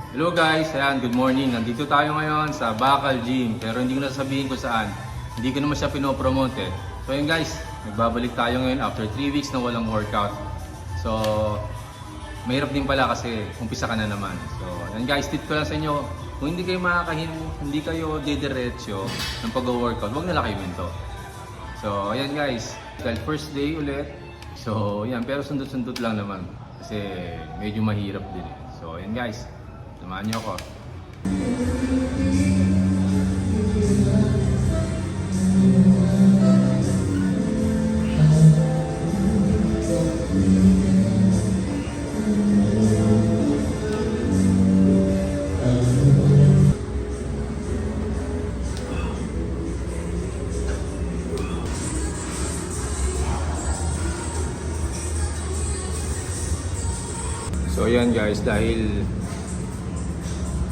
Hello guys, ayan, good morning. Nandito tayo ngayon sa Bakal Gym, pero hindi ko na sabihin kung saan. Hindi ko naman siya pinopromote eh. So ayan guys, nagbabalik tayo ngayon after 3 weeks na walang workout. So, mahirap din pala kasi umpisa ka na naman. So, ayan guys, tip ko lang sa inyo, kung hindi kayo hindi kayo didiretso ng pag-workout, huwag na lang kayo minto. So, ayan guys, dahil first day ulit. So, ayan, pero sundot-sundot lang naman kasi medyo mahirap din eh. So, ayan guys. Samahan niyo ako. So ayan guys, dahil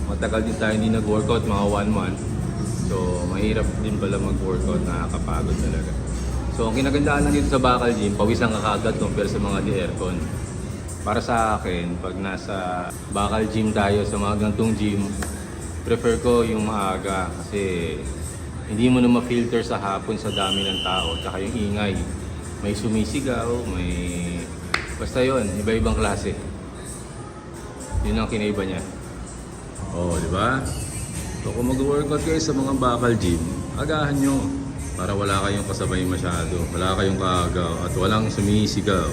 matagal din tayo hindi nag-workout, mga 1 month. So, mahirap din pala mag-workout, nakakapagod talaga. So, ang kinagandaan lang dito sa Bakal Gym, pawisan ka kagad compare sa mga di-aircon. Para sa akin, pag nasa Bakal Gym tayo, sa mga gantong gym, prefer ko yung maaga kasi hindi mo na ma-filter sa hapon sa dami ng tao, tsaka yung ingay. May sumisigaw, may... Basta yun, iba-ibang klase. Yun ang kinaiba niya. Oh, di ba? So kung mag-workout kayo sa mga Bakal Gym, agahan nyo para wala kayong kasabay masyado, wala kayong kaagaw at walang sumisigaw.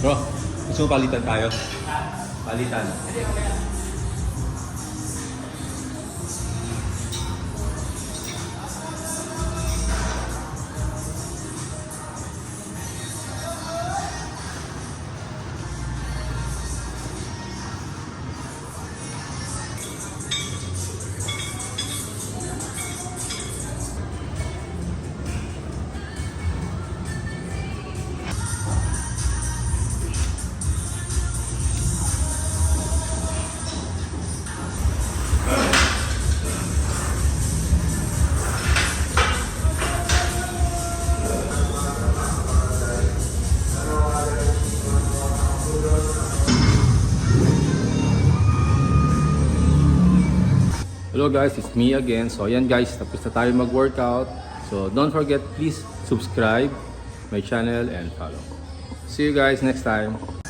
Bro, gusto mo palitan tayo? Palitan. Hello guys, it's me again. So ayan guys, tapos na tayo mag-workout. So don't forget, please subscribe my channel and follow. See you guys next time.